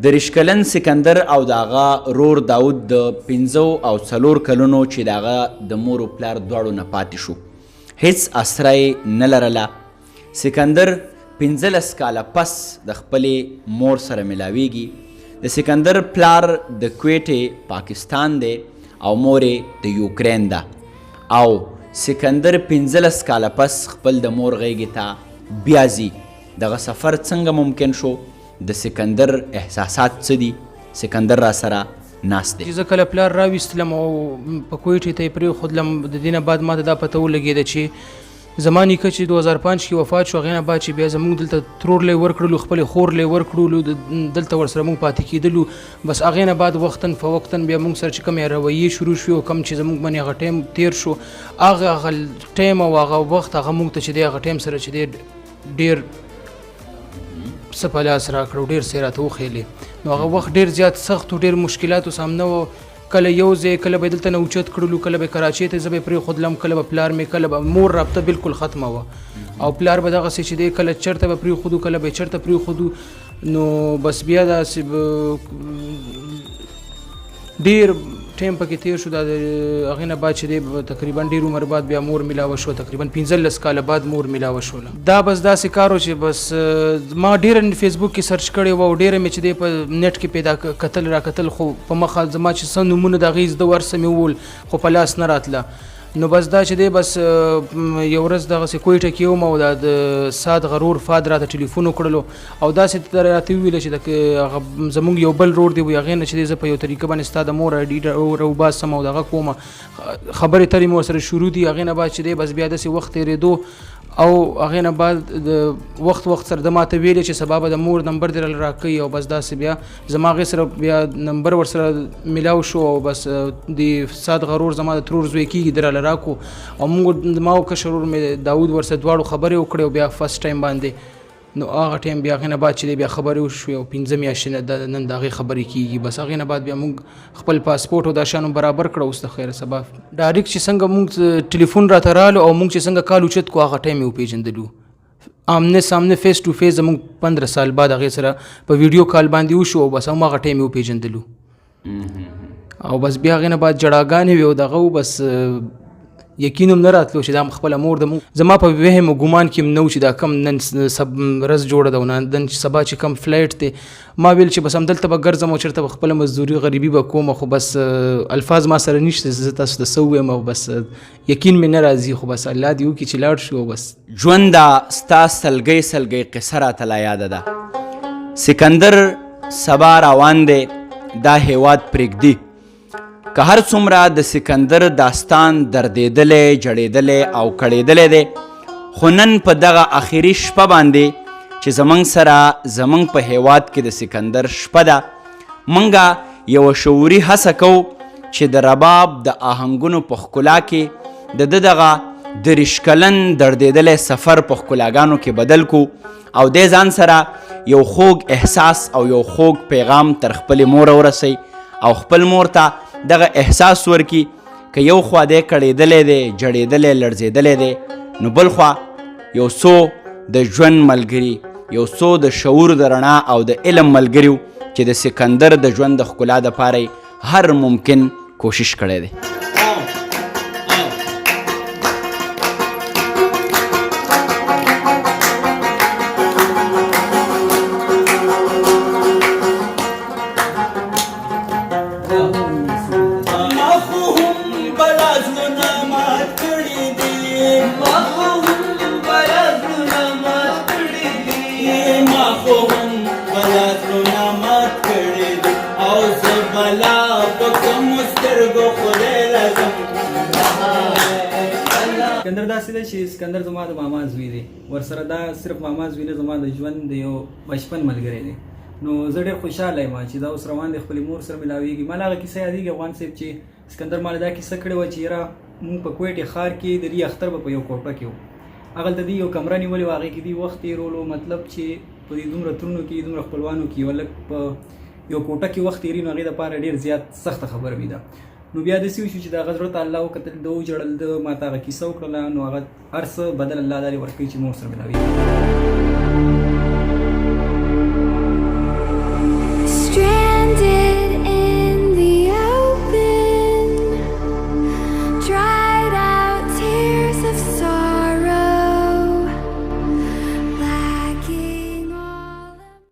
دريش کلن سکندر او د هغه رور داود د 5 او 4 کلونو چې د هغه د مور او پلار دواړو نه پاتې شو. هیڅ اسره یې نه لرله. سکندر 15 کاله پس د خپلې مور سره ملاویږي. د سکندر پلار د کویټې پاکستان دی او مور یې د یوکرین ده او سکندر 15 کاله پس خپل د مور غیږې ته بیا ځي. دغه سفر څنګه ممکن شو؟ د سکندر احساسات څه دي؟ سکندر را سره ناست دی. زه کله پلار راویستلم او په کویټې ته یې پرېښودلم. د دې نه بعد ما ته دا پته ولګېده چې زما نیکه چې 2005 کې وفات شو، هغې نه بعد چې بیا زموږ دلته ترور لی ورکړلو، خپلې خور لی ورکړلو، دلته ورسره موږ پاتې کېدلو. بس هغې نه بعد وختن فوقتن بیا موږ سره چې کومې رویې شروع شوې او کوم چې زموږ باندې هغه ټایم تېر شو، هغه ټایم او هغه وخت هغه موږ ته چې دی هغه ټایم سره چې دی ډېر څه په لاس راکړه او ډېر څه یې راته وښیلې. نو هغه وخت ډېر زیات سخت و، ډېر مشکلاتو سامنه و. کله یو ځای، کله به یې دلته نه اوچت کړلو، کله به یې کراچۍ ته زه به یې پرېښودلم، کله به پلار مې، کله به مور رابطه بالکل ختمه وه او پلار به دغسې چې دی کله چېرته به پرېښودو، کله به یې چېرته پرېښودو. نو بس بیا داسې ډېر ټایم پکې تېر شو. دا د هغې نه بعد چې دی تقریبا ډېر عمر بعد بیا مور میلاوه شوه، تقریبا 15 کاله بعد مور میلاوه شوله. دا بس داسې کار و چې بس ما ډېره فیسبوک کې سرچ کړی وه او ډېره مې چې دی په نیټ کې پیدا کتل را کتل، خو په مخه زما چې څه نومونه د هغې زده ورسه مې وول خو په لاس نه راتله. نو بس دا چې دی بس یو ورځ دغسې کویټه کې وم او دا د ساد غرور فاد راته ټلیفون وکړلو او داسې راته وویله چې هغه زموږ یو بل رور دی، هغې نه چې دی زه په یو طریقه باندې ستا د مور اډي راوباسم او دغه کوم خبرې ترې مې ورسره شروع دي. هغې نه بعد چې دی بس بیا داسې وخت تېرېدو او هغې نه بعد د وخت سره د ماته ویلې چې سبا به د مور نمبر دې راله راکوي او بس داسې بیا زما هغې سره بیا نمبر ورسره میلاو شو او بس د ساد غرور زما د ترور زوی کېږي د راله راکو او موږ زما او کشر ورور مې داود ورسره دواړو خبرې وکړې او بیا فرست ټایم باندې نو هغه ټایم بیا هغې نه بعد چې دی بیا خبرې وشوې او 15 میاشتې نن د هغې خبرې کېږي. بس هغې نه بعد بیا موږ خپل پاسپورټ او دا شیانو برابر کړه. اوس د خیره سبا ډایرکټ چې څنګه موږ ټلیفون راته رالو او موږ چې څنګه کال اوچت کړو هغه ټایم یې وپېژندلو. آمنه سامنے فیس ټو فیس زموږ 15 سال بعد هغې سره په ویډیو کال باندې وشو او بس هماغه ټایم یې وپېژندلو او بس بیا هغې نه بعد جړاګانې وې او دغه بس یقین هم نه راتلو چې دا خپله مور د زما په وهم او ګمان کې هم نه و چې دا کم نن ورځ جوړه ده او نن سبا چې کم فلایټ دی. ما ویل چې بس همدلته به ګرځم او چېرته به خپله مزدوري غریبي به کوم، خو بس الفاظ ما سره نشته زه تاسو ته څه ووایم او بس یقین مې نه راځي. خو بس الله دې وکړي چې لاړ شو. بس ژونده ستا سلګۍ سلګۍ قصه راته لا یاده ده. سکندر سبا روان دی، دا هیواد پرېږدي. که هر څومره د سکندر داستان دردېدلی، جړېدلی او کړېدلی دی، خو نن په دغه اخري شپه باندې چې زموږ سره زموږ په هیواد کې د سکندر شپه ده، موږ یوه شعوري هڅه کوو چې د رباب د آهنګونو په ښکلا کې د ده دغه درېش کلن دردېدلی سفر په ښکلاګانو کې بدل کو او دی ځان سره یو خوږ احساس او یو خوږ پیغام تر خپلې موره ورسوي او خپل مور ته دغه احساس ورکی که یو خوا دی کړېدلی دی، جړېدلی، لړزېدلی دی، نو بل خوا یو څو د ژوند ملګري، یو څو د شعور د رڼا او د علم ملګري چې د سکندر د ژوند د ښکلا دپاره هر ممکن کوشش کړی دی. سکندر داسې دی چې سکندر زما د ماما زوی دی، ورسره دا صرف ماما زوی نه زما د ژوند د یو بچپن ملګری دی. نو زه ډېر خوشحاله یم چې دا اوس روان دی خپلې مور سره ملاویږي. ما هغه کیسه یادېږي افغان صاحب چې سکندر ما دا کیسه کړې وه چې یاره مونږ په کویټې ښار کې د دې اختر به په یو کوټه کې وو، هغلته دې یو کمره نیولې وه، هغې کې دې وخت تېرولو، مطلب چې په دې دومره ترونو کې دومره خپلوانو کې یو لږ په یو کوټه کې وخت تېري، نو هغې دپاره ډېر زیات سخته خبره مې ده. نو بیا داسې وشو چې د هغه زړه ته الله وکتل، ده وژړل، ده ما ته هغه کیسه وکړله، نو هغه هر څه بدل الله دارې ورکوي چې مور سره ملاوېږي.